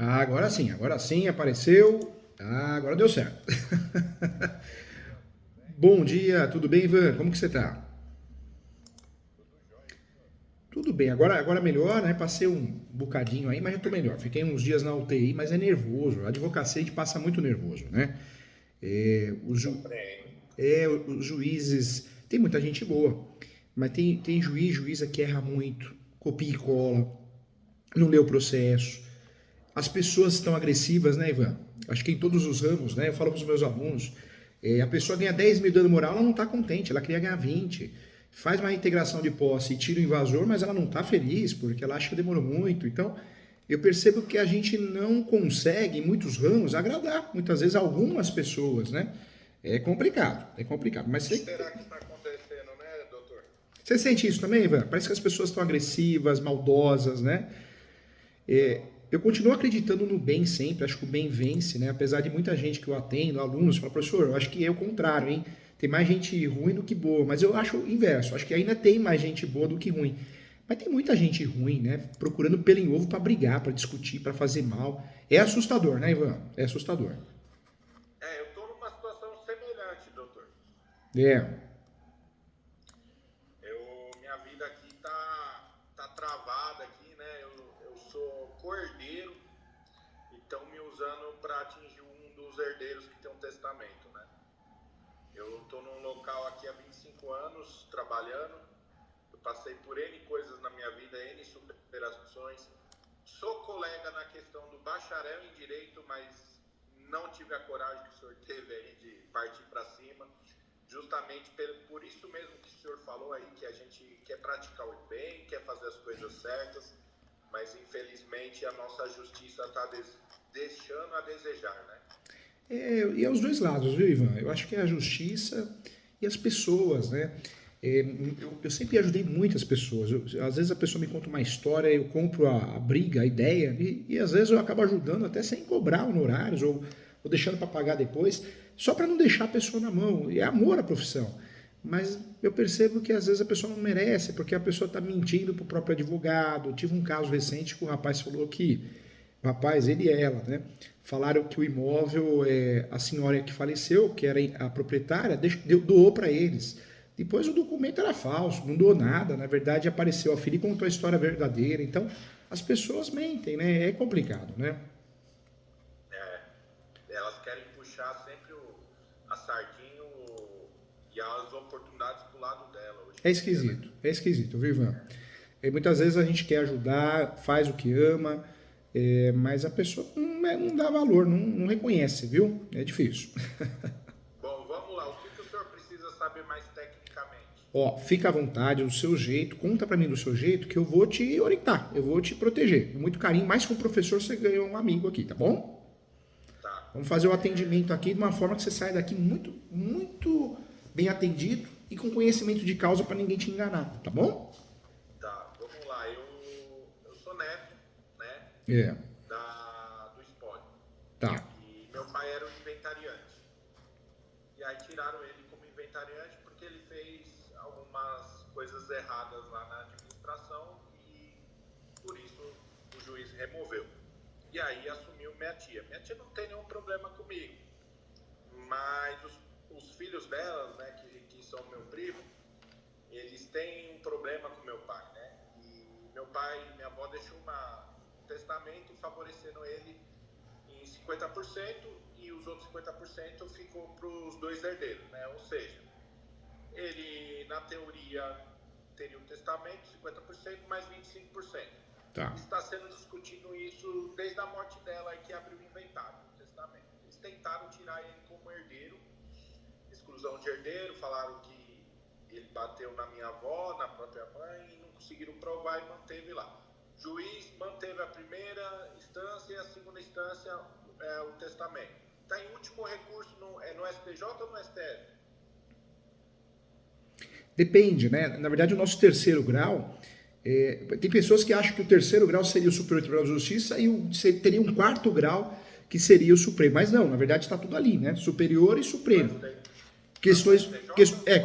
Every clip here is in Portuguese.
Ah, agora sim apareceu. Ah, agora deu certo. Bom dia, tudo bem, Ivan? Como que você tá? Tudo bem, agora melhor, né? Passei um bocadinho aí, mas já tô melhor. Fiquei uns dias na UTI, mas é nervoso. A advocacia a gente passa muito nervoso, né? É, Compreendo. os juízes. Tem muita gente boa, mas tem juíza que erra muito, copia e cola, não lê o processo. As pessoas estão agressivas, né, Ivan? Acho que em todos os ramos, né? Eu falo para os meus alunos, a pessoa ganha 10 mil de dano moral, ela não está contente, ela queria ganhar 20. Faz uma integração de posse e tira o invasor, mas ela não está feliz, porque ela acha que demorou muito. Então, eu percebo que a gente não consegue, em muitos ramos, agradar, muitas vezes, algumas pessoas, né? É complicado. O Mas que será que está acontecendo, né, doutor? você sente isso também, Ivan? Parece que as pessoas estão agressivas, maldosas, né? Então, Eu continuo acreditando no bem sempre, acho que o bem vence, né? Apesar de muita gente que eu atendo, alunos, falam, professor, eu acho que é o contrário, hein? Tem mais gente ruim do que boa, mas eu acho o inverso, acho que ainda tem mais gente boa do que ruim. Mas tem muita gente ruim, né? Procurando pelo em ovo para brigar, para discutir, para fazer mal. É assustador, né, Ivan? É assustador. eu estou numa situação semelhante, doutor. É. Minha vida aqui tá travada aqui, né? Eu sou cordeiro e estão me usando para atingir um dos herdeiros que tem um testamento, né? Eu estou num local aqui há 25 anos trabalhando. Eu passei por N coisas na minha vida, N superações. Sou colega na questão do bacharel em direito, mas não tive a coragem que o senhor teve aí de partir para cima. Justamente por isso mesmo que o senhor falou aí, que a gente quer praticar o bem, quer fazer as coisas certas, mas infelizmente a nossa justiça está deixando a desejar, né? E é os dois lados, viu, Ivan? Eu acho que é a justiça e as pessoas, né? Eu sempre ajudei muitas pessoas. Às vezes a pessoa me conta uma história, eu compro a briga, a ideia, e às vezes eu acabo ajudando até sem cobrar honorários ou deixando para pagar depois, só para não deixar a pessoa na mão. E é amor à profissão. Mas eu percebo que às vezes a pessoa não merece, porque a pessoa está mentindo para o próprio advogado. Eu tive um caso recente que o rapaz falou que o rapaz, ele e ela, né? Falaram que o imóvel, a senhora que faleceu, que era a proprietária, doou para eles. Depois o documento era falso, não doou nada. Na verdade, apareceu a filha e contou a história verdadeira. Então, as pessoas mentem, né? É complicado, né? É, elas querem puxar sempre a sardinha e as oportunidades para o lado dela hoje em dia, né? É esquisito, viu, Ivan? Muitas vezes a gente quer ajudar, faz o que ama, mas a pessoa não dá valor, não reconhece, viu? É difícil. Bom, vamos lá. O que o senhor precisa saber mais tecnicamente? Ó, fica à vontade, do seu jeito, conta pra mim do seu jeito que eu vou te orientar, eu vou te proteger. Com muito carinho, mais que um professor, você ganhou um amigo aqui, tá bom? Tá. Vamos fazer o atendimento aqui de uma forma que você saia daqui muito bem atendido e com conhecimento de causa para ninguém te enganar, tá bom? Tá, vamos lá. Eu sou neto, né, É, do espólio. tá. E meu pai era um inventariante. E aí tiraram ele como inventariante porque ele fez algumas coisas erradas lá na administração e por isso o juiz removeu. E aí assumiu minha tia. Minha tia não tem nenhum problema comigo, mas os filhos delas, né, que são meu primo, eles têm um problema com meu pai, né? E meu pai e minha avó deixou um testamento favorecendo ele em 50% e os outros 50% ficou para os dois herdeiros, né? Ou seja, ele, na teoria, teria o testamento, 50% mais 25%. Tá. Está sendo discutido isso desde a morte dela, aí que abriu o inventário, o testamento. Eles tentaram tirar ele como herdeiro, exclusão de herdeiro, falaram que ele bateu na minha avó, na própria mãe, e não conseguiram provar e manteve lá. O juiz manteve a primeira instância e a segunda instância o testamento. Está em último recurso no STJ ou no STF? Depende, né? Na verdade, o nosso terceiro grau. Tem pessoas que acham que o terceiro grau seria o Superior Tribunal de Justiça e teria um quarto grau que seria o Supremo. Mas não, na verdade está tudo ali, né? Superior e Supremo.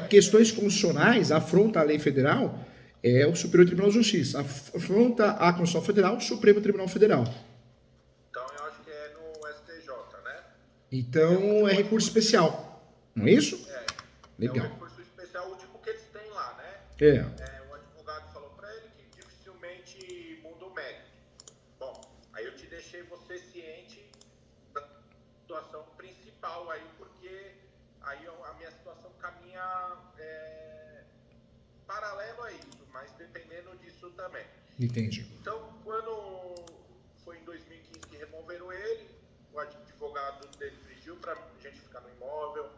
Questões constitucionais, afronta a lei federal, é o Superior Tribunal de Justiça. Afronta a Constituição Federal, o Supremo Tribunal Federal. Então Então é recurso especial, não é isso? É, é o Legal. recurso especial, o tipo que eles têm lá, né? É, O advogado falou para ele que dificilmente muda o mérito. Bom, aí eu te deixei você ciente da situação principal aí, porque aí a minha situação caminha paralelo a isso, mas dependendo disso também. entendi. Então, quando foi em 2015 que removeram ele, o advogado dele pediu para a gente ficar no imóvel,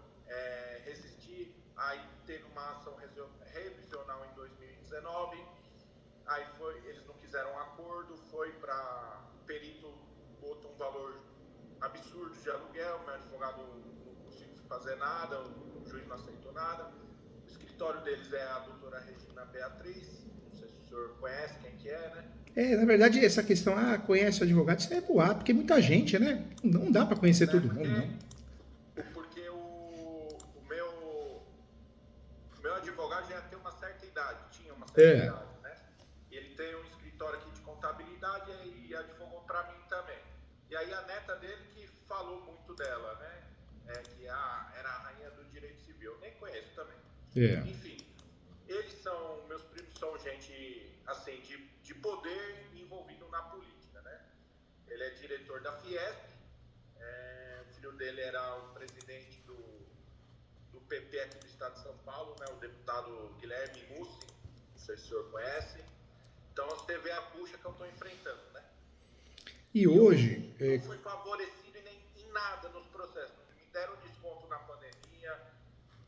resistir, aí teve uma ação revisional em 2019, aí eles não quiseram um acordo, foi para o perito, botou um valor absurdo de aluguel, meu advogado não conseguiu fazer nada, o juiz não aceitou nada. O escritório deles é a doutora Regina Beatriz, não sei se o senhor conhece quem que é, né? Na verdade, essa questão, conhece o advogado, isso é boato, porque muita gente, né? Não dá para conhecer todo mundo, não. Porque o meu advogado já tem uma certa idade, tinha uma certa idade, né? E ele tem um escritório aqui de contabilidade e advogou para mim também. E aí a neta dele que falou muito dela, né? Que era a rainha do direito civil. Eu nem conheço também. Enfim, meus primos são gente, assim, de poder envolvido na política, né? Ele é diretor da Fiesp, o filho dele era o presidente do PP aqui do estado de São Paulo, né? O deputado Guilherme Mussi, não sei se o senhor conhece. Então você vê a bucha que eu estou enfrentando, né? E hoje, não fui favorecido em nada nos processos. Não me deram desconto na pandemia,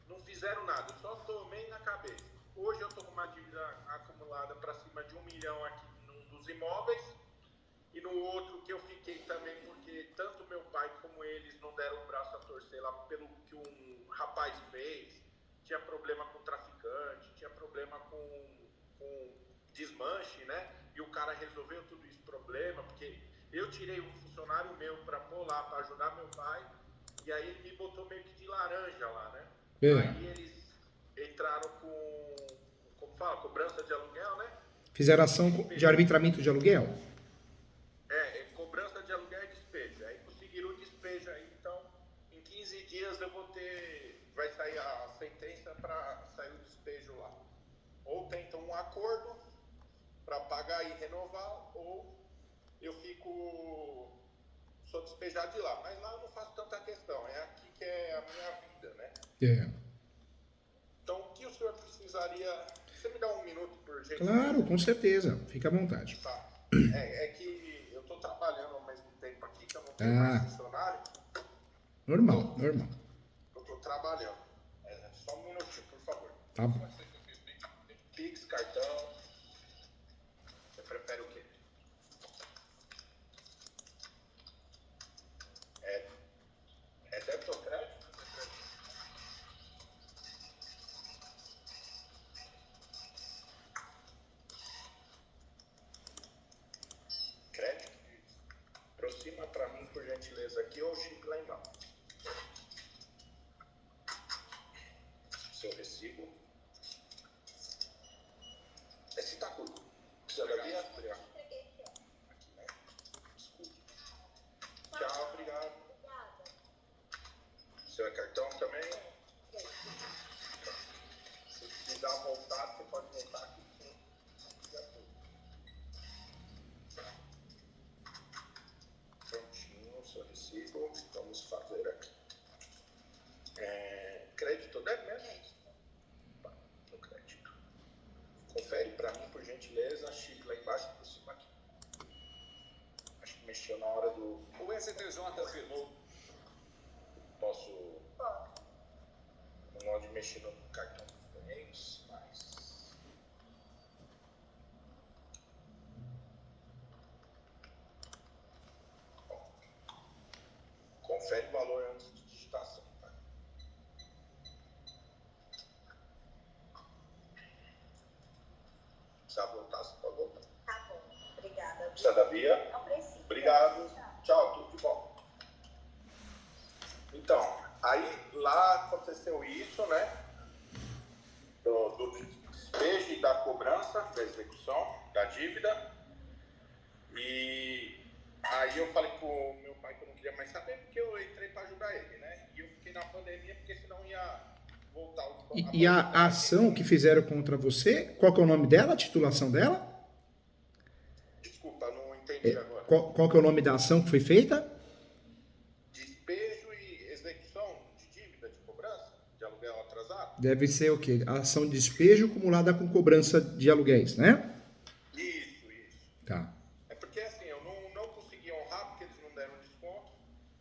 não fizeram nada, eu só tomei na cabeça. Hoje eu estou com uma dívida acumulada para cima de 1 milhão aqui num dos imóveis, e no outro que eu fiquei também, porque tanto meu pai como eles não deram o braço a torcer lá pelo que um rapaz fez. Tinha problema com traficante, tinha problema com desmanche, né? E o cara resolveu tudo isso problema, porque eu tirei um funcionário meu para pôr lá, para ajudar meu pai, e aí ele me botou meio que de laranja lá, né? Aí eles entraram como fala, cobrança de aluguel, né? fizeram ação de arbitramento de aluguel? Cobrança de aluguel e despejo. Aí conseguiram o despejo aí, então em 15 dias vai sair a sentença para sair o despejo lá. Ou tentam um acordo para pagar e renovar, ou eu sou despejado de lá. Mas lá eu não faço tanta questão, é aqui que é a minha vida, né? Então o que o senhor precisaria... Você me dá um minuto, por gentileza? Claro, com certeza. Fica à vontade. Tá. É que eu estou trabalhando ao mesmo tempo aqui, que eu não tenho mais funcionário. Normal. Eu estou trabalhando. Só um minutinho, por favor. Tá bom. Pix, cartão. Você prefere o quê? É débito ou crédito? Crédito? Aproxima para mim, por gentileza, aqui ou o chip lá embaixo. Seu recibo. Esse tá curto. Precisa da via? Obrigado. Aqui, né? Desculpe. Tchau, obrigado. Seu é cartão também? Se precisar voltar, você pode voltar aqui. Prontinho, seu recibo. Vamos fazer aqui. Crédito ou débito mesmo? No crédito. Confere para mim, por gentileza. Chip lá embaixo e por cima aqui. Acho que mexeu na hora do... O STJ afirmou. Posso... Não gosto de mexer no cartão dos Correios, mas... Bom, confere o valor antes de digitação, tá? Precisa voltar, você pode voltar. Tá bom, obrigada. Precisa da via? Não precisa. Obrigado. Tchau, tudo de bom. Então, aí lá aconteceu isso, né? Do despejo e da cobrança, da execução, da dívida. E aí eu falei pro meu pai que eu não queria mais saber, porque eu entrei para ajudar E a ação que fizeram contra você, qual que é o nome dela, a titulação dela? Desculpa, não entendi agora. Qual que é o nome da ação que foi feita? Despejo e execução de dívida de cobrança de aluguel atrasado? Deve ser o quê? A ação de despejo acumulada com cobrança de aluguéis, né? Isso. Tá. É porque assim, eu não consegui honrar porque eles não deram desconto.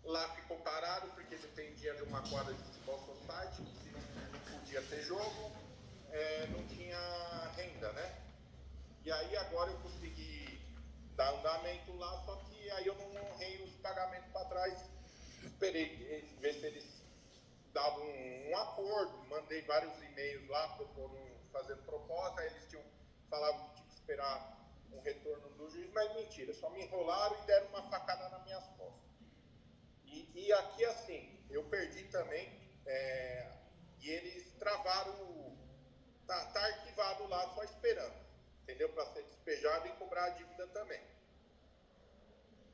Lá ficou parado porque dependia de uma quadra de futebol society, que se não podia ter jogo, não tinha renda, né? E aí agora eu consegui dar andamento lá, só que aí eu não honrei os pagamentos para trás. Esperei ver se eles davam um acordo, mandei vários e-mails lá fazendo proposta, aí eles falavam que tinha que esperar um retorno do juiz, mas mentira, só me enrolaram e deram uma facada nas minhas costas. E aqui assim, eu perdi também, e eles travaram, tá arquivado lá só esperando, entendeu? Para ser despejado e cobrar a dívida também.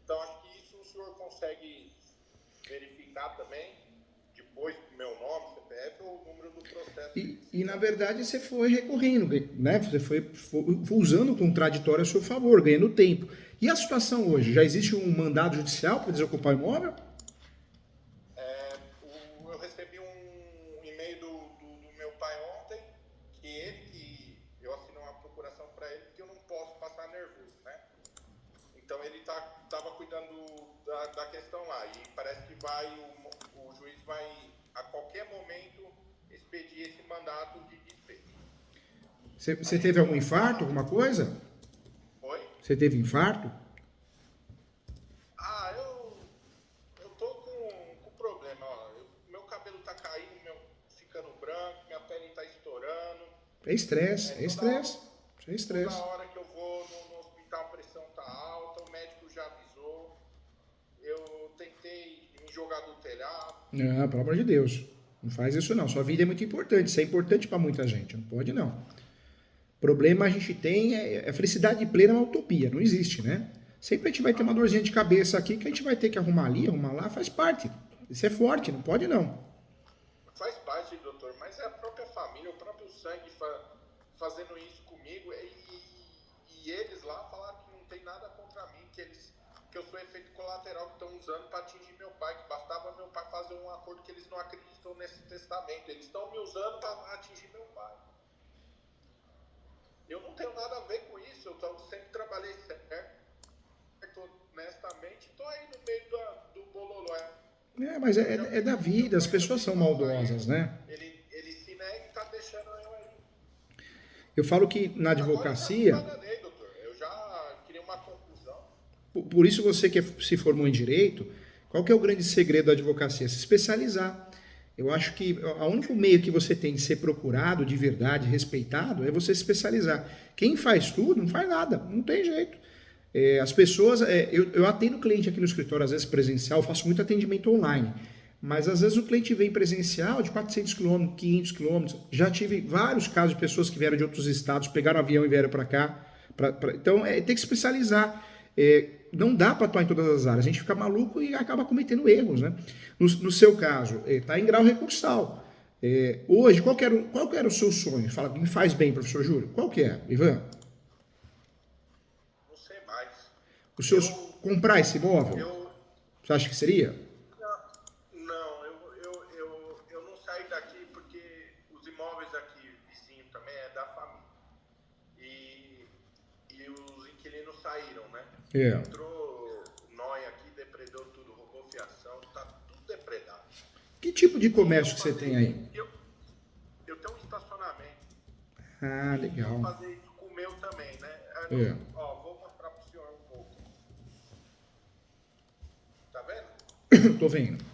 Então acho que isso o senhor consegue verificar também, depois do meu nome, CPF ou o número do processo. E na verdade você foi recorrendo, né? Você foi usando o contraditório a seu favor, ganhando tempo. E a situação hoje? Já existe um mandado judicial para desocupar o imóvel? Eu recebi um e-mail do meu pai ontem, que eu assinei uma procuração para ele, porque eu não posso passar nervoso, né? Então ele estava cuidando da questão lá, e parece que o juiz vai, a qualquer momento, expedir esse mandato de despejo. Você teve algum infarto, alguma coisa? Oi? Você teve infarto? Eu tô com problema, ó. Meu cabelo tá caindo, ficando branco, minha pele tá estourando. É estresse, é estresse. Isso é estresse. Toda hora que eu vou no hospital a pressão tá alta, o médico já avisou. Eu tentei me jogar do telhado. Não, pelo amor de Deus. Não faz isso não. Sua vida é muito importante. Isso é importante para muita gente. Não pode não. Problema a gente tem a felicidade plena é uma utopia. Não existe, né? Sempre a gente vai ter uma dorzinha de cabeça aqui que a gente vai ter que arrumar ali, arrumar lá. Faz parte. Isso é forte. Não pode não. Faz parte, doutor. Mas é a própria família, o próprio sangue fazendo isso comigo. E eles lá falaram que não tem nada contra mim. Que eu sou efeito colateral que estão usando para atingir meu pai, que bastava meu pai fazer um acordo que eles não acreditam nesse testamento. Eles estão me usando para atingir meu pai. Eu não tenho nada a ver com isso, eu sempre trabalhei certo, honestamente, estou aí no meio do bololó. Mas é da vida, as pessoas são maldosas, né? Ele se nega e está deixando eu aí. Eu falo que na advocacia... Agora eu já me enganei, doutor, eu já queria uma conclusão. Por isso você que se formou em Direito, qual que é o grande segredo da advocacia? Se especializar. Eu acho que o único meio que você tem de ser procurado de verdade, respeitado, é você se especializar. Quem faz tudo não faz nada, não tem jeito. As pessoas, eu atendo cliente aqui no escritório, às vezes presencial, faço muito atendimento online, mas às vezes o cliente vem presencial de 400 km, 500 km, já tive vários casos de pessoas que vieram de outros estados, pegaram avião e vieram para cá, então tem que se especializar. Não dá para atuar em todas as áreas, a gente fica maluco e acaba cometendo erros, né? No seu caso, está em grau recursal. Hoje, qual que era o seu sonho? Fala, me faz bem, professor Júlio. Qual que é, Ivan? Não sei mais. Comprar esse imóvel? Você acha que seria? Não, eu não saí daqui porque os imóveis aqui vizinho também é da família. E os inquilinos saíram, né? Entrou nóia aqui, depredou tudo, roubou fiação, tá tudo depredado. Que tipo de comércio que você tem aí? Eu tenho um estacionamento. Ah, legal. Vou fazer isso com o meu também, né? Vou mostrar pro senhor um pouco. Tá vendo? Tô vendo.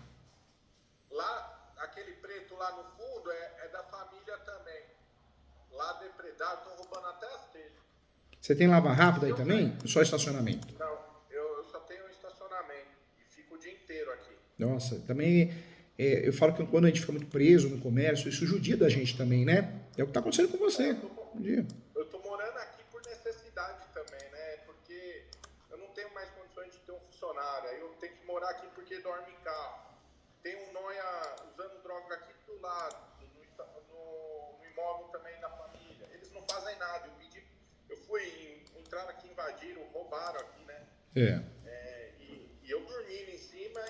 Lá, aquele preto lá no fundo é da família também. Lá depredado, estão roubando até as telhas. Você tem lava rápida aí também? Ou só estacionamento? Não, eu só tenho um estacionamento e fico o dia inteiro aqui. Nossa, também eu falo que quando a gente fica muito preso no comércio, isso judia da gente também, né? É o que tá acontecendo com você. Eu tô morando aqui por necessidade também, né? Porque eu não tenho mais condições de ter um funcionário. Aí eu tenho que morar aqui porque dorme em carro. Tem um nóia usando droga aqui do lado, no nada. Eu fui, entraram aqui, invadiram, roubaram aqui, né? E eu dormindo em cima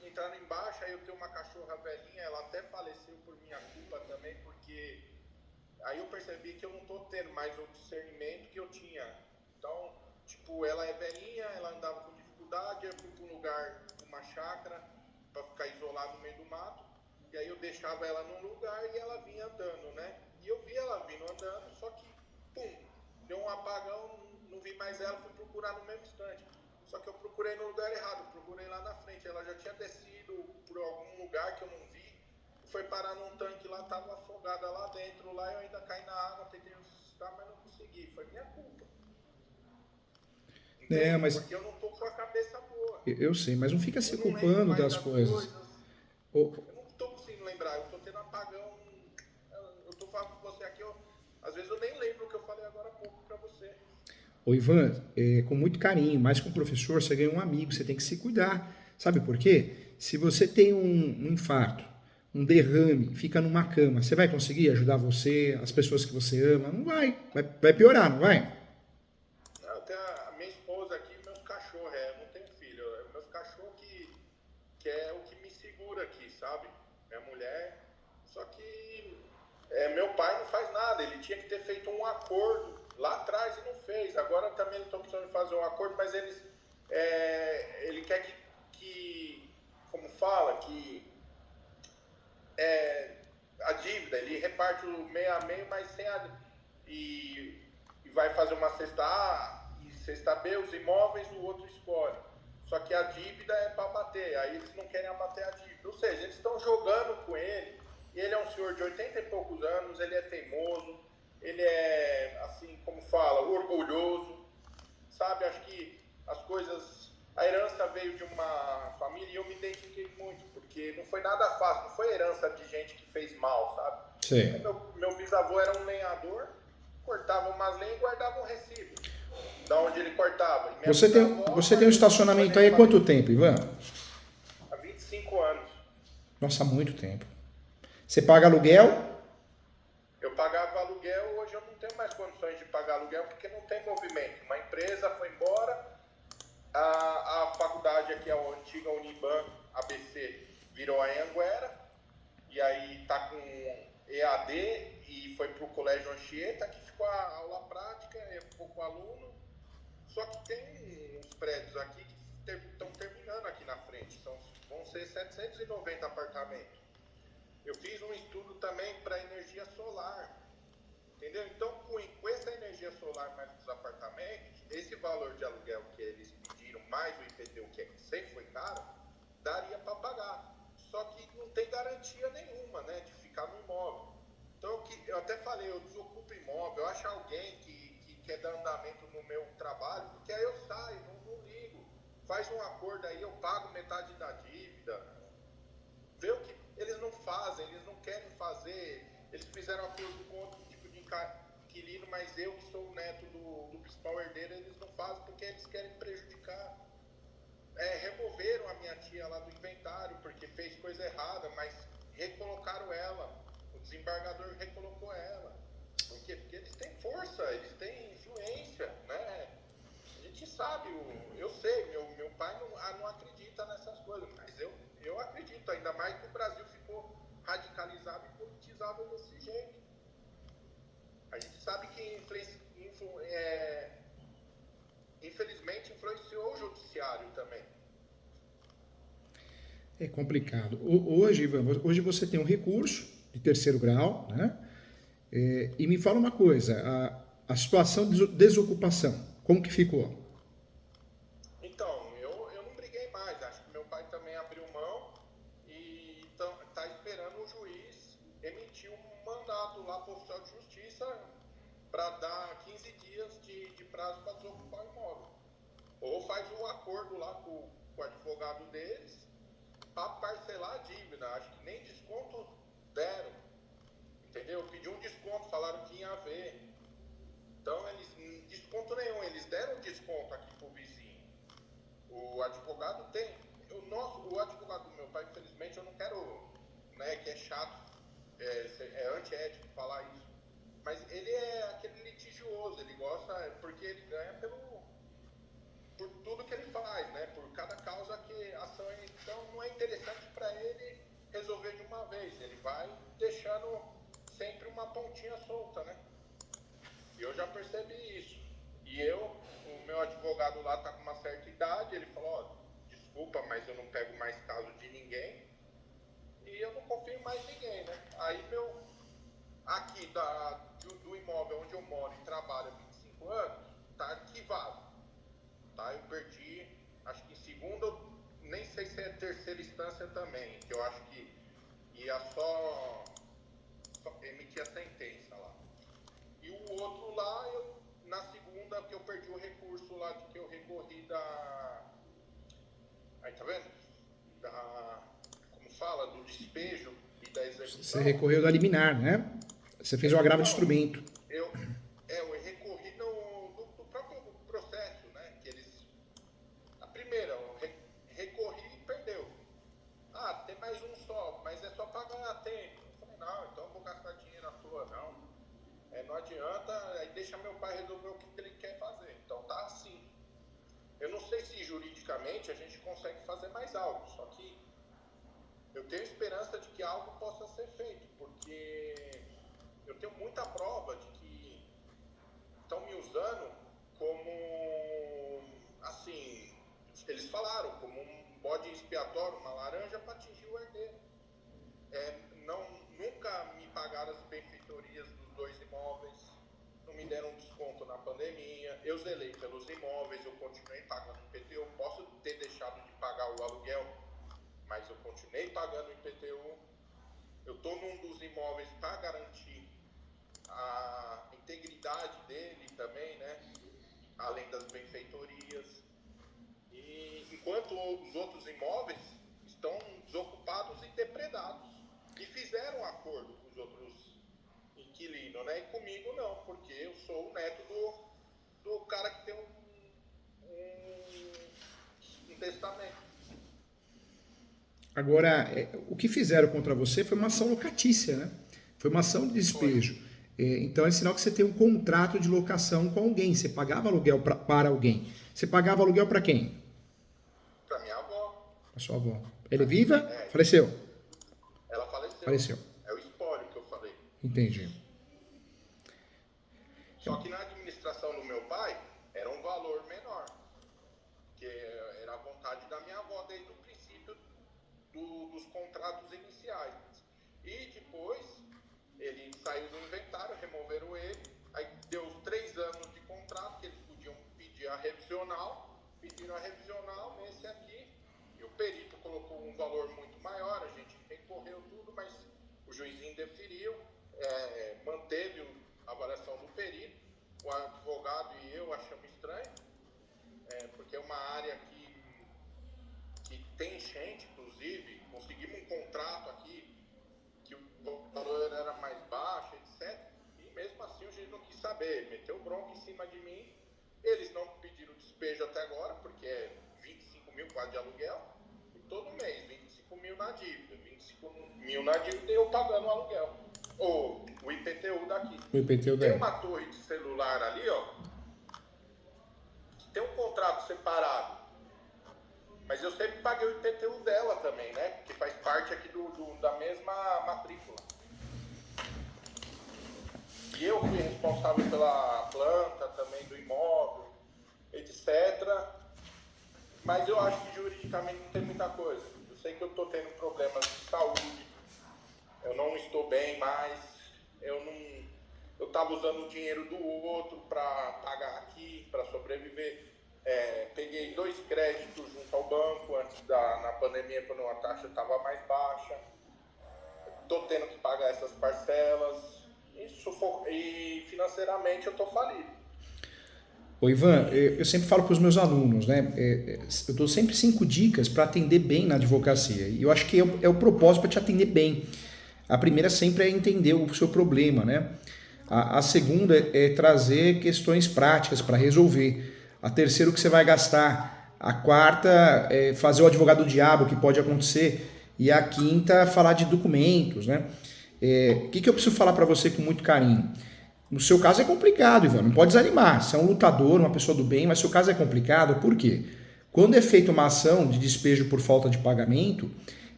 e entraram embaixo. Aí eu tenho uma cachorra velhinha, ela até faleceu por minha culpa também, porque aí eu percebi que eu não tô tendo mais o discernimento que eu tinha. Então, tipo, ela é velhinha, ela andava com dificuldade, eu fui para um lugar, uma chácara, para ficar isolado no meio do mato, e aí eu deixava ela num lugar e ela vinha andando, né? E eu vi ela vindo andando, só que, pum, deu um apagão, não vi mais ela, fui procurar no mesmo instante. Só que eu procurei no lugar errado, procurei lá na frente, ela já tinha descido por algum lugar que eu não vi, foi parar num tanque lá, tava afogada lá dentro, lá eu ainda caí na água, tentei ressuscitar, mas não consegui, foi minha culpa. Entende? Mas Porque eu não tô com a cabeça boa. eu sei, mas não fica se Eu não lembro culpando mais das coisas. Eu não tô conseguindo lembrar, eu tô tendo apagão. Eu tô falando com você aqui, às vezes eu nem lembro o que eu falei agora há pouco pra você. Ô Ivan, com muito carinho, mais que um professor, você ganha um amigo, você tem que se cuidar. Sabe por quê? Se você tem um infarto, um derrame, fica numa cama, você vai conseguir ajudar você, as pessoas que você ama? Não vai. Vai piorar, não vai? Eu tenho a minha esposa aqui e meus cachorros, eu não tenho filho, meus cachorros que é o que me segura aqui, sabe? Minha mulher. Só que meu pai não faz nada, ele tinha que ter feito um acordo lá atrás e não fez. Agora também ele está precisando fazer um acordo, mas ele quer que como fala, que a dívida, ele reparte o meio a meio, mas sem a. E vai fazer uma cesta A e cesta B, os imóveis, o outro escolhe. Só que a dívida é para bater, aí eles não querem abater a dívida. Ou seja, eles estão jogando com ele, e ele é um senhor de 80 e poucos anos, ele é teimoso, ele é, assim, como fala, orgulhoso, sabe? Acho que as coisas... A herança veio de uma família e eu me identifiquei muito, porque não foi nada fácil, não foi herança de gente que fez mal, sabe? Sim. Meu bisavô era um lenhador, cortava umas lenhas e guardava um recibo da onde ele cortava. Você tem um estacionamento aí há quanto tempo, Ivan? Há 25 anos. Nossa, há muito tempo. Você paga aluguel? Eu pagava aluguel, hoje eu não tenho mais condições de pagar aluguel porque não tem movimento. Uma empresa foi embora, a faculdade aqui, a antiga Uniban, ABC, virou a Anhanguera, e aí tá com EAD e foi pro Colégio Anchieta, que ficou a aula prática, é pouco aluno, só que tem uns prédios aqui que estão terminando aqui na frente, vão ser 790 apartamentos. Eu fiz um estudo também para energia solar, entendeu? Então, com essa energia solar mais os apartamentos, esse valor de aluguel que eles pediram, mais o IPTU, que sempre foi caro, daria para pagar. Só que não tem garantia nenhuma, né, de ficar no imóvel. Então, eu até falei, eu desocupo imóvel, eu acho alguém que quer dar andamento no meu trabalho, porque aí eu saio, não ligo. Faz um acordo aí, eu pago metade da dívida. Vê o que eles não fazem, eles não querem fazer. Eles fizeram acordo com outro tipo de inquilino, mas eu que sou o neto do principal herdeiro, eles não fazem porque eles querem prejudicar. Removeram a minha tia lá do inventário porque fez coisa errada, mas recolocaram ela. O desembargador recolocou ela. Por quê? Porque eles têm força, eles têm influência, né? A gente sabe, eu sei, meu pai não acredita nessas coisas, mas eu acredito, ainda mais que o Brasil ficou radicalizado e politizado desse jeito. A gente sabe que infelizmente influenciou o judiciário também. É complicado. Hoje, Ivan, hoje você tem um recurso de terceiro grau, né? E me fala uma coisa, a situação de desocupação, como que ficou? Então, eu não briguei mais, acho que meu pai também abriu mão e está esperando o juiz emitir um mandato lá para o oficial de justiça para dar 15 dias de prazo para desocupar o imóvel. Ou faz um acordo lá com o advogado deles para parcelar a dívida. Acho que nem desconto deram, entendeu? Pediu um desconto, falaram que ia haver. Então, desconto nenhum, eles deram desconto aqui pro vizinho. O advogado tem. O advogado do meu pai, infelizmente, eu não quero, né, que é chato, é antiético falar isso. Mas ele é aquele litígio E eu já percebi isso. E o meu advogado lá tá com uma certa idade, ele falou, ó, desculpa, mas eu não pego mais caso de ninguém. E eu não confio em mais ninguém, né? Aí aqui do imóvel onde eu moro e trabalho há 25 anos, tá arquivado. Tá? Eu perdi, acho que em segunda, nem sei se é terceira instância também, que eu acho que ia só emitir a sentença lá. E o outro lá, na segunda, que eu perdi o recurso lá, de que eu recorri aí tá vendo? Como fala? Do despejo e da execução. Você recorreu da liminar, né? Você fez um agravo de instrumento. Eu recorri do próprio processo, né? Que eles... A primeira, eu recorri e perdeu. Ah, tem mais um só, mas é só pagar tempo. Eu falei, não, então eu vou gastar dinheiro à toa, não. Não adianta, aí deixa meu pai resolver o que ele quer fazer. Então tá assim. Eu não sei se juridicamente a gente consegue fazer mais algo, só que eu tenho esperança de que algo possa ser feito, porque eu tenho muita prova de que estão me usando como, assim, eles falaram, como um bode expiatório, uma laranja para atingir o herdeiro. Nunca me pagaram as benfeitorias dos 2 imóveis, não me deram desconto na pandemia, eu zelei pelos imóveis, eu continuei pagando IPTU, posso ter deixado de pagar o aluguel, mas eu continuei pagando IPTU. Eu estou num dos imóveis para garantir a integridade dele também, né? Além das benfeitorias. E enquanto os outros imóveis estão desocupados e depredados. E fizeram acordo com os outros inquilinos, né? E comigo não, porque eu sou o neto do cara que tem um testamento. Agora, o que fizeram contra você foi uma ação locatícia, né? Foi uma ação de despejo. Então é sinal que você tem um contrato de locação com alguém. Você pagava aluguel para alguém. Você pagava aluguel para quem? Para minha avó. Para sua avó. Ela é viva? Faleceu? Ela faleceu. Faleceu. É o espólio que eu falei. Entendi. Só que na administração do meu pai era um valor menor. Que era a vontade da minha avó desde o princípio dos contratos iniciais. E depois ele saiu do inventário, removeram ele, aí deu os 3 anos de contrato que eles podiam pedir a revisional, pediram a revisional nesse aqui, e o perito colocou um valor muito maior, a gente recorreu tudo, mas o juizinho deferiu, manteve a avaliação do perito, o advogado e eu achamos estranho, porque é uma área que tem enchente, inclusive, conseguimos um contrato aqui, que o valor era mais baixo, etc. E mesmo assim o juiz não quis saber, meteu bronca em cima de mim. Eles não pediram despejo até agora, porque é 25 mil quase de aluguel, e todo mês 25 mil na dívida, 25 mil na dívida e eu pagando o aluguel. Ou o IPTU daqui. O IPTU tem daqui. uma torre de celular ali, ó, que tem um contrato separado. Mas eu sempre paguei o IPTU dela também, né? Porque faz parte aqui da mesma matrícula. E eu fui responsável pela planta também do imóvel, etc. Mas eu acho que juridicamente não tem muita coisa. Eu sei que eu estou tendo problemas de saúde, eu não estou bem mais, eu estava usando o dinheiro do outro para pagar aqui, para sobreviver. Peguei 2 créditos junto ao banco antes na pandemia, quando a taxa estava mais baixa. Estou tendo que pagar essas parcelas e financeiramente eu estou falido. Ô Ivan, eu sempre falo para os meus alunos, né? Eu dou sempre 5 dicas para atender bem na advocacia. E eu acho que é o propósito para te atender bem. A primeira sempre é entender o seu problema, né? A segunda é trazer questões práticas para resolver. A terceira, o que você vai gastar. A quarta, é fazer o advogado do diabo, o que pode acontecer. E a quinta, falar de documentos, né? O que eu preciso falar para você com muito carinho? No seu caso é complicado, Ivan, não pode desanimar. Você é um lutador, uma pessoa do bem, mas seu caso é complicado. Por quê? Quando é feita uma ação de despejo por falta de pagamento,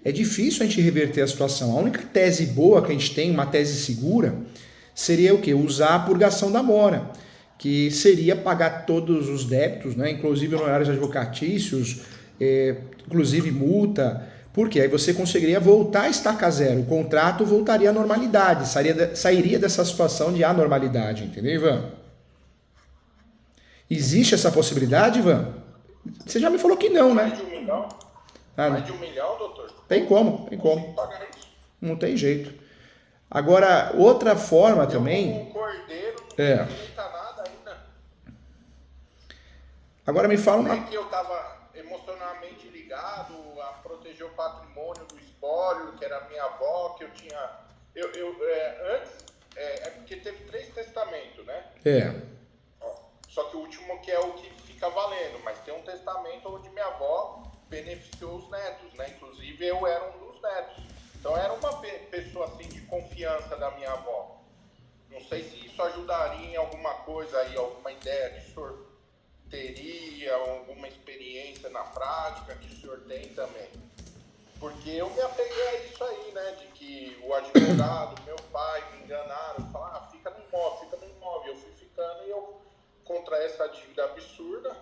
é difícil a gente reverter a situação. A única tese boa que a gente tem, uma tese segura, seria o quê? Usar a purgação da mora, que seria pagar todos os débitos, né? Inclusive honorários advocatícios, inclusive multa, porque aí você conseguiria voltar a estaca zero, o contrato voltaria à normalidade, sairia dessa situação de anormalidade, entendeu, Ivan? Existe essa possibilidade, Ivan? Você já me falou que não, né? Mais de 1 milhão? Mais de 1 milhão, doutor? Tem como. Consigo pagar isso. Não tem jeito. Agora, outra forma também... Como cordeiro, não tem direito a nada ainda. Agora me fala uma... É que eu estava emocionalmente ligado a proteger o patrimônio do espólio, que era minha avó, que eu tinha... antes, porque teve 3 testamentos, né? Só que o último que é o que fica valendo, mas tem um testamento onde minha avó beneficiou os netos, né? Inclusive eu era um dos netos. Então era uma pessoa assim de confiança da minha avó. Não sei se isso ajudaria em alguma coisa aí, alguma ideia que o senhor teria, alguma experiência na prática que o senhor tem também. Porque eu me apeguei a isso aí, né? De que o advogado, meu pai, me enganaram, falaram, fica no imóvel. Eu fui ficando e eu contra essa dívida absurda.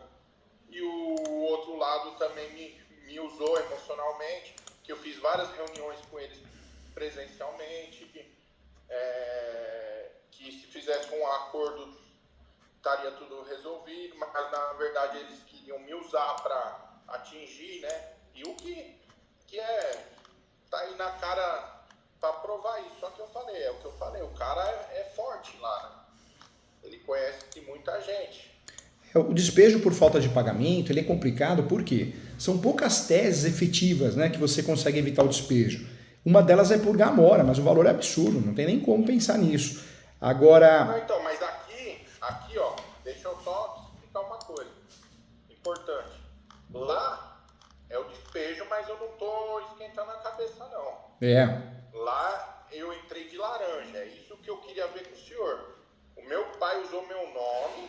E o outro lado também me usou emocionalmente, que eu fiz várias reuniões com eles presencialmente, que se fizesse um acordo estaria tudo resolvido, mas na verdade eles queriam me usar para atingir, né? E o que tá aí na cara para provar isso. Só que eu falei, o cara é forte lá, né? Ele conhece muita gente. O despejo por falta de pagamento, ele é complicado porque são poucas teses efetivas, né, que você consegue evitar o despejo. Uma delas é purgar a mora, mas o valor é absurdo, não tem nem como pensar nisso. Agora... Não, então, mas aqui, ó, deixa eu só explicar uma coisa importante. Lá é o despejo, mas eu não tô esquentando a cabeça, não. Lá eu entrei de laranja, é isso que eu queria ver com o senhor. O meu pai usou meu nome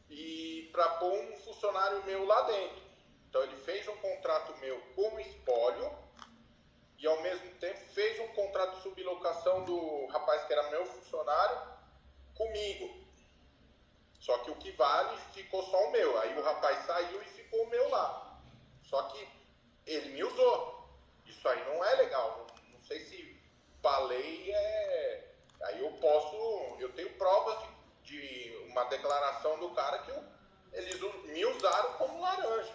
e para pôr um funcionário meu lá dentro. Então ele fez um contrato meu como espólio e ao mesmo tempo fez um contrato de sublocação do rapaz que era meu funcionário comigo. Só que o que vale ficou só o meu. Aí o rapaz saiu e ficou o meu lá. Só que ele me usou. Isso aí não é legal. Não sei se pra lei Aí eu tenho provas de uma declaração do cara que eles me usaram como laranja.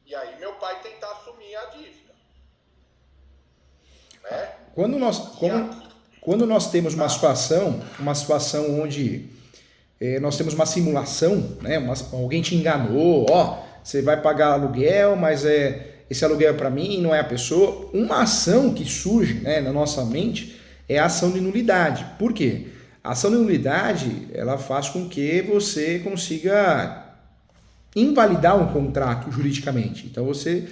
E aí meu pai tentar assumir a dívida. Né? Quando nós temos uma situação onde nós temos uma simulação, né? Alguém te enganou, você vai pagar aluguel, mas esse aluguel é para mim, não é a pessoa. Uma ação que surge, né, na nossa mente é a ação de nulidade. Por quê? A ação de nulidade, ela faz com que você consiga invalidar um contrato juridicamente. Então você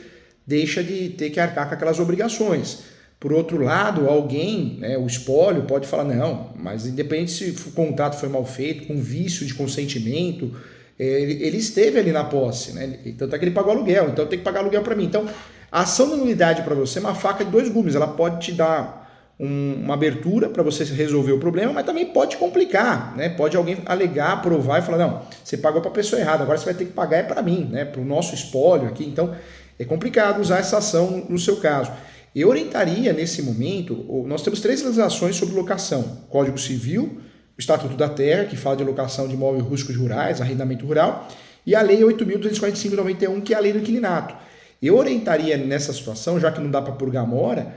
deixa de ter que arcar com aquelas obrigações. Por outro lado, alguém, né, o espólio, pode falar, não, mas independente se o contrato foi mal feito, com vício de consentimento, ele esteve ali na posse, né? Tanto é que ele pagou aluguel, então tem que pagar aluguel para mim. Então, a ação de nulidade para você é uma faca de 2 gumes, ela pode te dar uma abertura para você resolver o problema, mas também pode complicar, né? Pode alguém alegar, provar e falar, não, você pagou para a pessoa errada, agora você vai ter que pagar para mim, né? Para o nosso espólio aqui. Então, é complicado usar essa ação no seu caso. Eu orientaria nesse momento, nós temos 3 legislações sobre locação: Código Civil, o Estatuto da Terra, que fala de locação de imóveis rústicos rurais, arrendamento rural, e a Lei 8.245/91, que é a Lei do Inquilinato. Eu orientaria nessa situação, já que não dá para purgar a mora,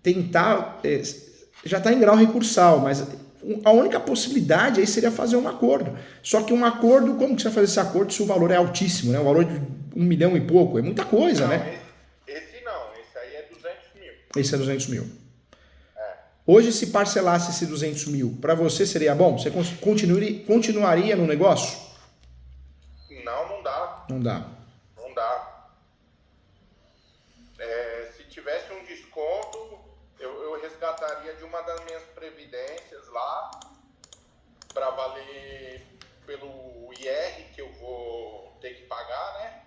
tentar, já está em grau recursal, mas a única possibilidade aí seria fazer um acordo. Só que um acordo, como que você vai fazer esse acordo se o valor é altíssimo, né? O valor de 1 milhão e pouco, é muita coisa, né? Esse não, esse aí é 200 mil. Esse é 200 mil. Hoje, se parcelasse esse 200 mil, para você seria bom? Você continuaria no negócio? Não dá. Não dá. Não dá. Se tivesse um desconto, eu resgataria de uma das minhas previdências lá, para valer pelo IR que eu vou ter que pagar, né?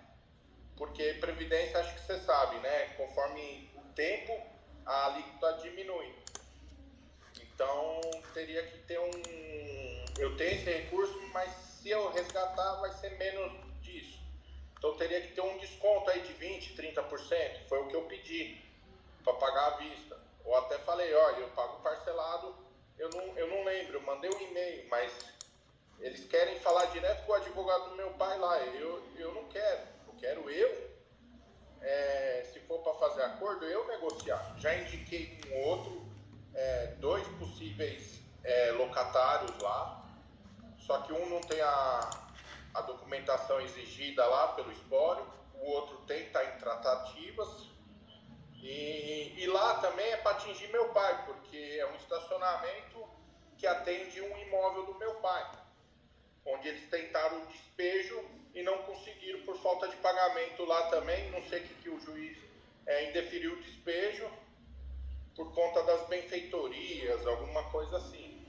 Porque previdência, acho que você sabe, né? Conforme o tempo, a alíquota diminui. Então, teria que ter eu tenho esse recurso, mas se eu resgatar, vai ser menos disso. Então, teria que ter um desconto aí de 20%, 30%. Foi o que eu pedi para pagar à vista. Ou até falei, olha, eu pago parcelado, eu não lembro, eu mandei um e-mail, mas eles querem falar direto com o advogado do meu pai lá. Eu não quero. Eu quero se for para fazer acordo, eu negociar. Já indiquei um outro, 2 possíveis locatários lá, só que um não tem a documentação exigida lá pelo espólio, o outro tem, está em tratativas, e lá também é para atingir meu pai, porque é um estacionamento que atende um imóvel do meu pai, onde eles tentaram o despejo e não conseguiram por falta de pagamento lá também. Não sei o que o juiz indeferiu o despejo por conta das benfeitorias, alguma coisa assim.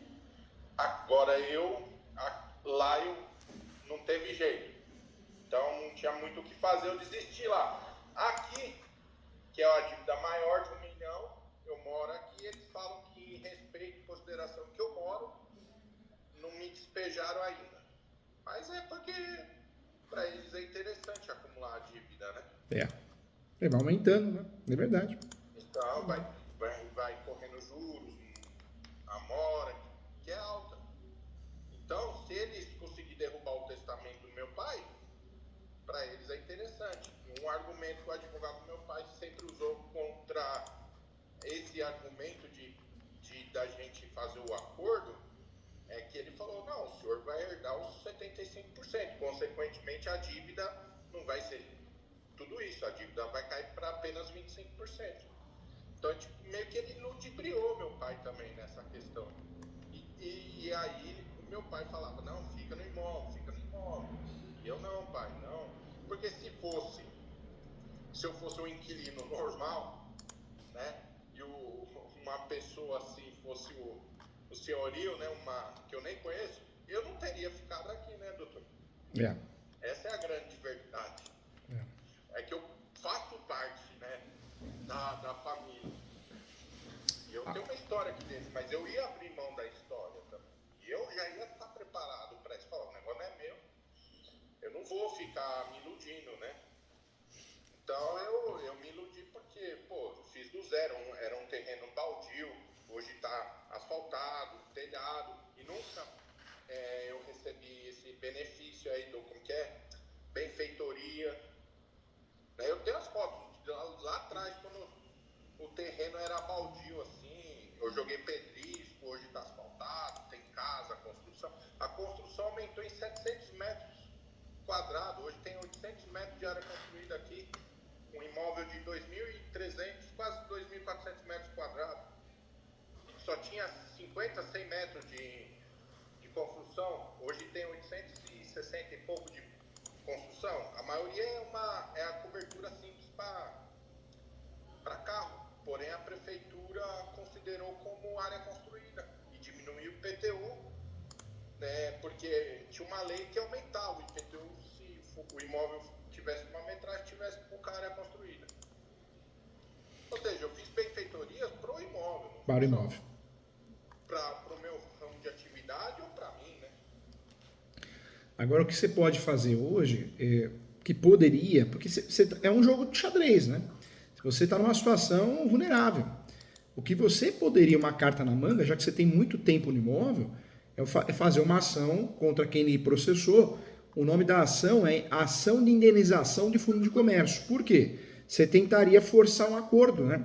Agora lá eu não teve jeito, então não tinha muito o que fazer, eu desisti lá. Aqui, que é a dívida maior de 1 milhão, eu moro aqui, eles falam que em respeito e consideração que eu moro, não me despejaram ainda. Mas é porque para eles é interessante acumular a dívida, né? Vai aumentando, né? É verdade. Então vai correndo juros, a mora, que é alta. Então, se eles conseguirem derrubar o testamento do meu pai, para eles é interessante. Um argumento que o advogado do meu pai sempre usou contra esse argumento da gente fazer o acordo, é que ele falou, não, o senhor vai herdar os 75%, consequentemente a dívida não vai ser tudo isso, a dívida vai cair para apenas 25%. Então, meio que ele ludibriou meu pai também nessa questão. E aí o meu pai falava, não, fica no imóvel. E eu, não, pai, não. Porque se eu fosse um inquilino normal, né, e uma pessoa assim fosse o senhorio, né, que eu nem conheço, eu não teria ficado aqui, né, doutor? Essa é a grande verdade. É que eu faço parte, né, da família. E eu tenho uma história aqui dentro, mas eu ia abrir mão da história também. E eu já ia estar preparado para isso. Falar, o negócio não é meu. Eu não vou ficar me iludindo, né? Então eu me iludi porque, eu fiz do zero. Era um terreno baldio, hoje está asfaltado, telhado, e nunca eu recebi esse benefício aí como que é? Benfeitoria. Eu tenho as fotos lá atrás, quando o terreno era baldio assim, eu joguei pedrisco, hoje está asfaltado, tem casa, construção. A construção aumentou em 700 metros quadrados, hoje tem 800 metros de área construída aqui, um imóvel de 2.300, quase 2.400 metros quadrados. Só tinha 50, 100 metros de construção, hoje tem 860 e pouco de construção. A maioria é a cobertura simples para carro, porém a prefeitura considerou como área construída e diminuiu o IPTU, né, porque tinha uma lei que aumentava o IPTU se o imóvel tivesse uma metragem, tivesse pouca área construída. Ou seja, eu fiz benfeitorias para o imóvel. Para o imóvel. Para o meu ramo de atividade ou para mim, né? Agora, o que você pode fazer hoje, que poderia, porque é um jogo de xadrez, né? Você está numa situação vulnerável. O que você poderia, uma carta na manga, já que você tem muito tempo no imóvel, é fazer uma ação contra quem lhe processou. O nome da ação é Ação de Indenização de Fundo de Comércio. Por quê? Você tentaria forçar um acordo, né?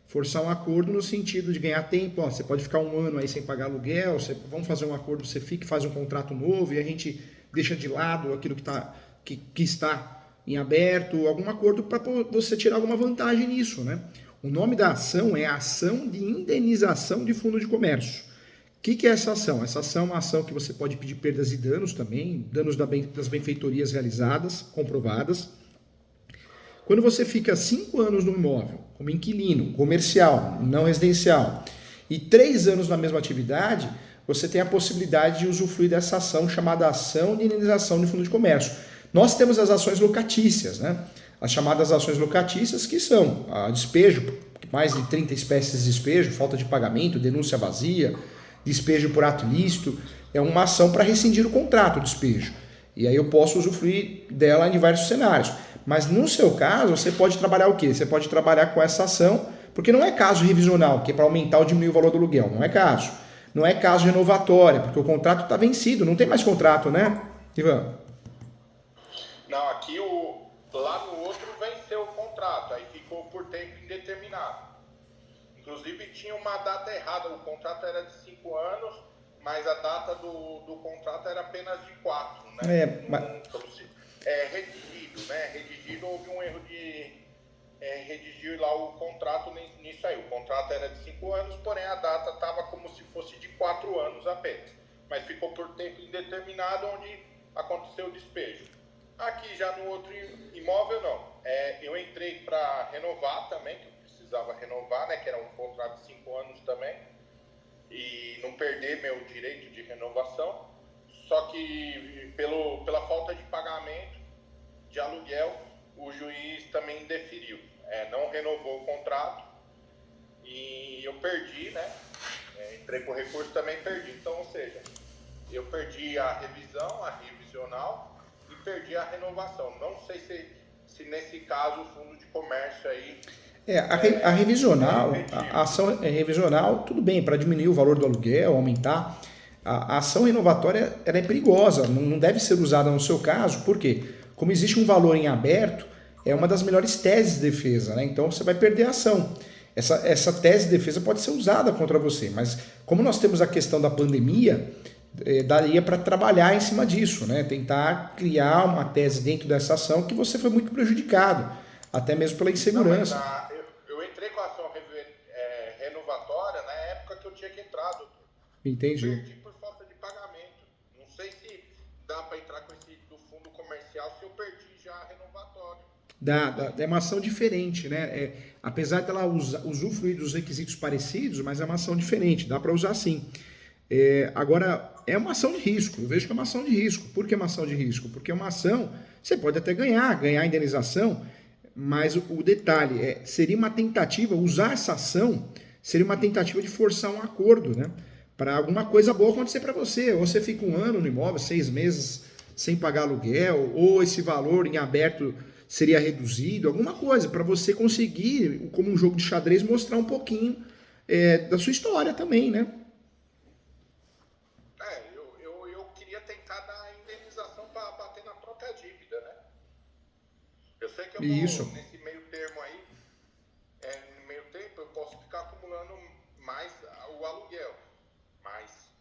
Forçar um acordo no sentido de ganhar tempo. Você pode ficar 1 ano aí sem pagar aluguel, vamos fazer um acordo, você fica e faz um contrato novo e a gente deixa de lado aquilo que está em aberto, algum acordo para você tirar alguma vantagem nisso, né? O nome da ação é Ação de Indenização de Fundo de Comércio. O que é essa ação? Essa ação é uma ação que você pode pedir perdas e danos também, danos das benfeitorias realizadas, comprovadas. Quando você fica 5 anos no imóvel, como inquilino, comercial, não residencial, e 3 anos na mesma atividade, você tem a possibilidade de usufruir dessa ação chamada Ação de Indenização de Fundo de Comércio. Nós temos as ações locatícias, né? As chamadas ações locatícias, que são a despejo, que mais de 30 espécies de despejo, falta de pagamento, denúncia vazia, despejo por ato ilícito, é uma ação para rescindir o contrato de despejo. E aí eu posso usufruir dela em diversos cenários. Mas no seu caso, você pode trabalhar o quê? Você pode trabalhar com essa ação, porque não é caso revisional, que é para aumentar ou diminuir o valor do aluguel, não é caso. Não é caso renovatória, porque o contrato está vencido, não tem mais contrato, né, Ivan? Não, aqui lá no outro venceu o contrato, aí ficou por tempo indeterminado. Inclusive tinha uma data errada, o contrato era de 5 anos, mas a data do contrato era apenas de 4, né? Redigido, né? Redigido, houve um erro de redigir lá o contrato nisso aí. O contrato era de 5 anos, porém a data estava como se fosse de 4 anos apenas. Mas ficou por tempo indeterminado, onde aconteceu o despejo. Aqui já no outro imóvel não. Eu entrei para renovar também, que eu precisava renovar, né? Que era um contrato de 5 anos também. E não perder meu direito de renovação. Só que pela falta de pagamento de aluguel, o juiz também indeferiu. Não renovou o contrato e eu perdi, né? Entrei com recurso também perdi. Então, ou seja, eu perdi a revisão, a revisional e perdi a renovação. Não sei se nesse caso o fundo de comércio aí... A revisional, a ação revisional, tudo bem, para diminuir o valor do aluguel, aumentar. A ação renovatória ela é perigosa, não deve ser usada no seu caso, por quê? Como existe um valor em aberto, é uma das melhores teses de defesa, né? Então você vai perder a ação. Essa tese de defesa pode ser usada contra você, mas como nós temos a questão da pandemia, daria para trabalhar em cima disso, né? Tentar criar uma tese dentro dessa ação que você foi muito prejudicado, até mesmo pela insegurança. Não, eu entrei com a ação renovatória na época que eu tinha que entrar, doutor. Entendi. Perdi por falta de pagamento. Não sei se dá para entrar com esse do fundo comercial se eu perdi já a renovatória. É uma ação diferente, né? Apesar dela usufruir dos requisitos parecidos, mas é uma ação diferente, dá para usar sim. Agora, é uma ação de risco, eu vejo que é uma ação de risco. Por que uma ação de risco? Porque é uma ação, você pode até ganhar a indenização, mas o detalhe seria uma tentativa, usar essa ação seria uma tentativa de forçar um acordo, né? Para alguma coisa boa acontecer para você. Ou você fica 1 ano no imóvel, 6 meses sem pagar aluguel, ou esse valor em aberto seria reduzido, alguma coisa, para você conseguir, como um jogo de xadrez, mostrar um pouquinho da sua história também, né? Eu queria tentar dar a indenização para bater na própria dívida, né? Eu sei que eu vou, nesse meio termo aí, no meio tempo, eu posso ficar acumulando mais o aluguel, mas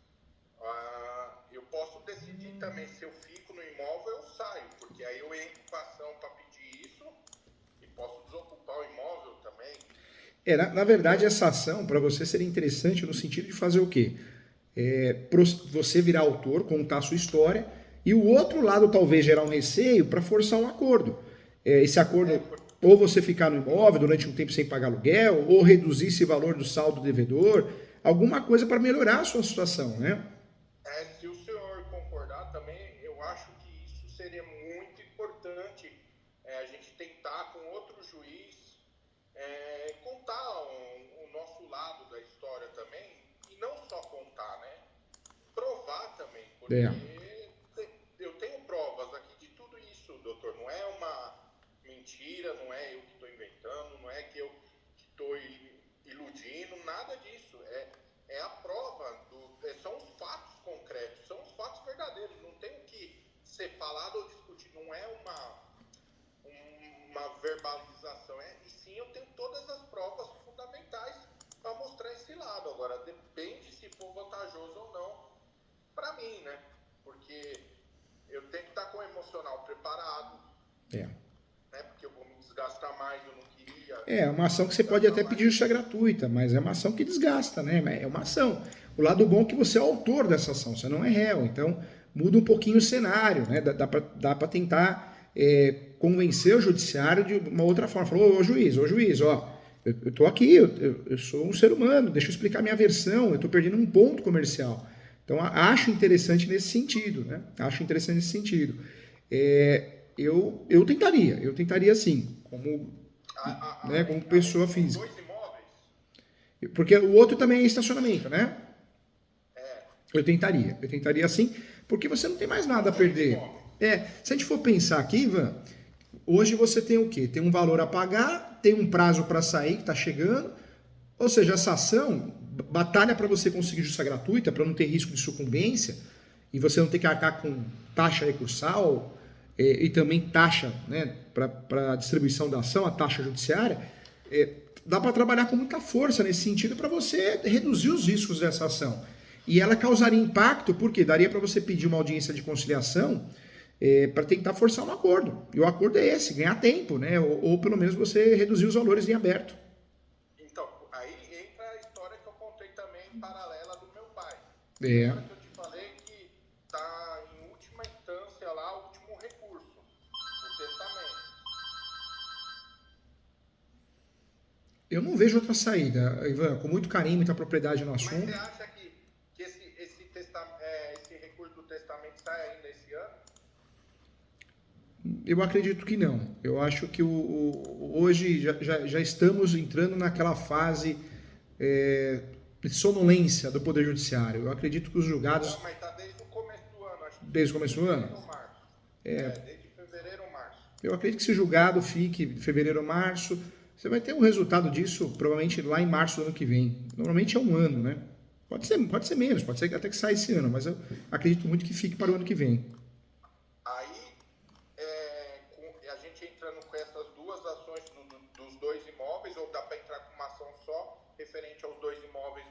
eu posso decidir também se eu fico no imóvel ou saio, porque aí eu entro com a ação para pedir isso e posso desocupar o imóvel também. Na verdade, essa ação para você seria interessante no sentido de fazer o quê? Você virar autor, contar a sua história, e o outro lado talvez gerar um receio para forçar um acordo. Esse acordo, ou você ficar no imóvel durante um tempo sem pagar aluguel, ou reduzir esse valor do saldo devedor, alguma coisa para melhorar a sua situação, né? Se o senhor concordar também, eu acho que isso seria muito importante, a gente tentar com outro juiz contar o nosso lado da história também, e não só contar, né? Provar também, porque eu tenho provas aqui de tudo isso, doutor. Não é uma mentira, não é eu que estou inventando, não é que eu estou iludindo, nada disso. É a prova, são os fatos concretos, são os fatos verdadeiros. Não tem o que ser falado ou discutido, não é uma verbalização. E sim, eu tenho todas as provas fundamentais para mostrar esse lado. Agora, depende se for vantajoso ou não para mim, né? Porque eu tenho que estar com o emocional preparado. Né? Porque eu vou me desgastar mais, eu não queria. É uma ação que você pode até pedir justiça gratuita, mas é uma ação que desgasta, né? É uma ação. O lado bom é que você é o autor dessa ação, você não é réu. Então, muda um pouquinho o cenário, né? Dá para tentar convencer o judiciário de uma outra forma. Falou, ô juiz, ó, eu tô aqui, eu sou um ser humano, deixa eu explicar minha versão, eu tô perdendo um ponto comercial. Então, acho interessante nesse sentido, né? Acho interessante nesse sentido. Eu tentaria sim, como pessoa física. 2 imóveis? Porque o outro também é estacionamento, né? É, Eu tentaria sim, porque você não tem mais nada a perder. Se a gente for pensar aqui, Ivan, hoje você tem o quê? Tem um valor a pagar, tem um prazo para sair que está chegando, ou seja, essa ação, batalha para você conseguir justiça gratuita, para não ter risco de sucumbência, e você não ter que arcar com taxa recursal e também taxa, né, para a distribuição da ação, a taxa judiciária, dá para trabalhar com muita força nesse sentido para você reduzir os riscos dessa ação. E ela causaria impacto, porque daria para você pedir uma audiência de conciliação para tentar forçar um acordo. E o acordo é esse, ganhar tempo, né? Ou pelo menos você reduzir os valores em aberto. então, aí entra a história que eu contei também paralela do meu pai. É. Lembra que eu te falei que tá em última instância lá, o último recurso, o testamento. Eu não vejo outra saída, Ivan, com muito carinho, muita propriedade no Mas assunto. você acha que esse recurso do testamento sai ainda esse ano? Eu acredito que não. Eu acho que hoje já estamos entrando naquela fase de sonolência do Poder Judiciário. Eu acredito que os julgados... Não, mas tá desde o começo do ano, acho que Desde o começo do ano? Fevereiro ou março. Desde fevereiro ou março. Eu acredito que se julgado fique em fevereiro ou março, você vai ter um resultado disso provavelmente lá em março do ano que vem. Normalmente é um ano, né? Pode ser menos, pode ser até que saia esse ano, mas eu acredito muito que fique para o ano que vem. Aí, a gente entrando com essas duas ações dos dois imóveis, ou dá para entrar com uma ação só referente aos dois imóveis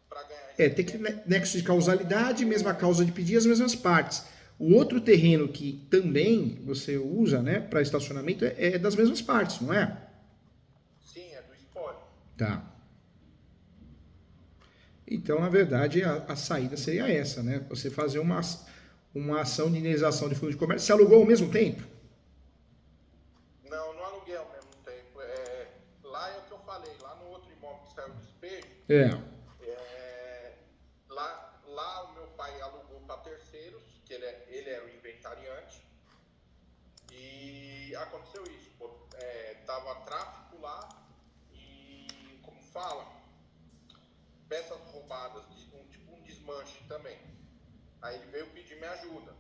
para ganhar? Tem que nexo de causalidade, mesma causa de pedir, as mesmas partes. O outro terreno que também você usa, né, para estacionamento é das mesmas partes, não é? Sim, é do espólio. Tá. Então, na verdade, a saída seria essa, né? Você fazer uma ação de indenização de fundo de comércio. Você alugou ao mesmo tempo? Não aluguei ao mesmo tempo. Lá é o que eu falei, lá no outro imóvel que saiu do despejo, lá o meu pai alugou para terceiros, que ele era o inventariante, e aconteceu isso. Tava tráfico lá e, como fala, peças roubadas, tipo um desmanche também. Aí ele veio pedir minha ajuda.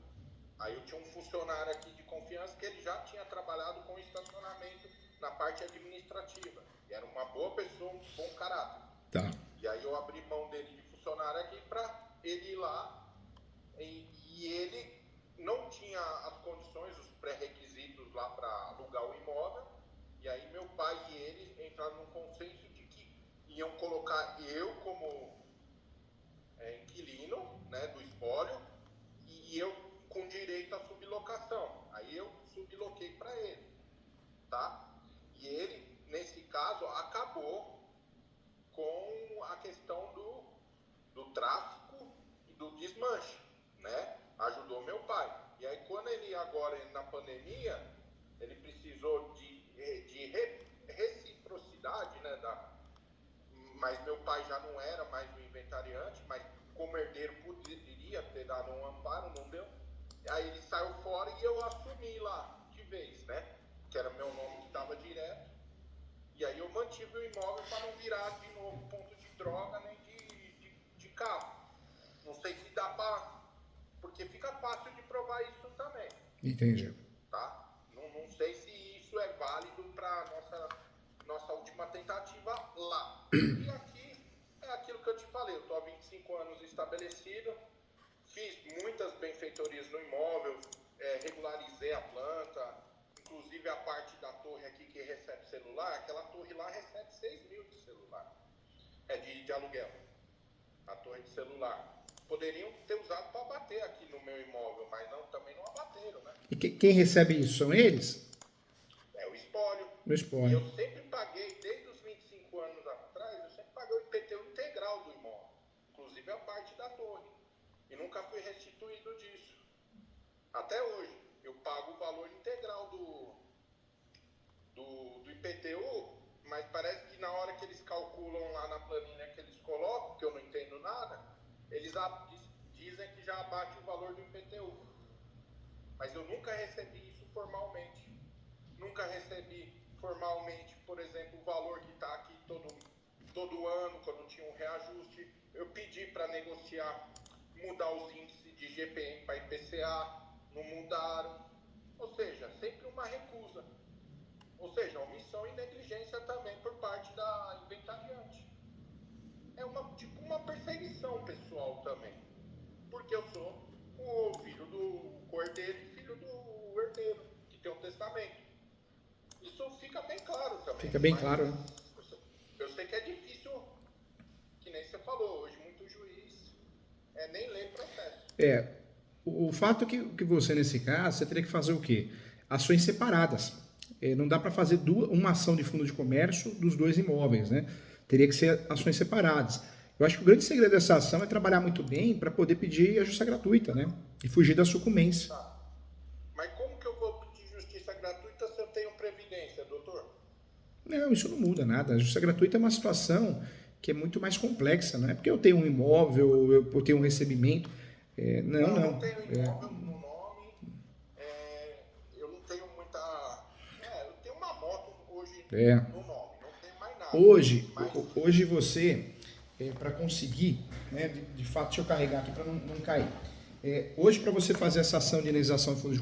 Aí eu tinha um funcionário aqui de confiança que ele já tinha trabalhado com estacionamento na parte administrativa. E era uma boa pessoa, um bom caráter. Tá. E aí eu abri mão dele de funcionário aqui para ele ir lá. E ele não tinha as condições, os pré-requisitos lá para alugar o imóvel. E aí meu pai e ele entraram num consenso de que iam colocar eu como inquilino, né, do espólio, e eu com direito à sublocação. Aí eu subloquei para ele, tá? E ele, nesse caso, acabou com a questão do tráfico e do desmanche, né? Ajudou meu pai. E aí quando ele agora, na pandemia, ele precisou de reciprocidade, né? Mas meu pai já não era mais o inventariante, mas como herdeiro poderia ter dado um amparo, não deu. Aí ele saiu fora e eu assumi lá de vez, né? Que era meu nome que estava direto. E aí eu mantive o imóvel para não virar de novo ponto de droga nem de carro. Não sei se dá para... Porque fica fácil de provar isso também. Entendi. Tá? Não sei se isso é válido para nossa última tentativa lá. E aqui é aquilo que eu te falei. Eu estou há 25 anos estabelecido. Fiz muitas benfeitorias no imóvel, regularizei a planta, inclusive a parte da torre aqui que recebe celular, aquela torre lá recebe 6 mil de celular, de aluguel, a torre de celular. Poderiam ter usado para abater aqui no meu imóvel, mas também não abateram, né? E quem recebe isso são eles? É o espólio. O espólio. E eu sempre paguei, desde os 25 anos atrás, eu sempre paguei o IPTU integral do imóvel, inclusive a parte da torre. E nunca fui restituído disso. Até hoje, eu pago o valor integral do IPTU, mas parece que na hora que eles calculam lá na planilha que eles colocam, que eu não entendo nada, eles dizem que já abate o valor do IPTU. Mas eu nunca recebi isso formalmente. Nunca recebi formalmente, por exemplo, o valor que está aqui todo todo ano, quando tinha um reajuste. Eu pedi para negociar, mudar os índices de GPM para IPCA, não mudaram. Ou seja, sempre uma recusa. Ou seja, omissão e negligência também por parte da inventariante. É tipo uma perseguição pessoal também. Porque eu sou o filho do cordeiro e filho do herdeiro, que tem um testamento. Isso fica bem claro também. Fica bem claro, né? Eu sei que é difícil, que nem você falou, hoje muito juiz nem lê processo. O fato que você, nesse caso, você teria que fazer o quê? Ações separadas. Não dá para fazer uma ação de fundo de comércio dos dois imóveis, né? Teria que ser ações separadas. Eu acho que o grande segredo dessa ação é trabalhar muito bem para poder pedir a justiça gratuita, né? E fugir da sucumbência. Tá. Mas como que eu vou pedir justiça gratuita se eu tenho previdência, doutor? Não, isso não muda nada. A justiça gratuita é uma situação que é muito mais complexa, não é porque eu tenho um imóvel, eu tenho um recebimento. Não tenho imóvel no nome, eu não tenho muita... eu tenho uma moto hoje no nome, não tenho mais nada. Hoje você, para conseguir, né, de fato, deixa eu carregar aqui para não cair. Hoje, para você fazer essa ação de indenização de fundo de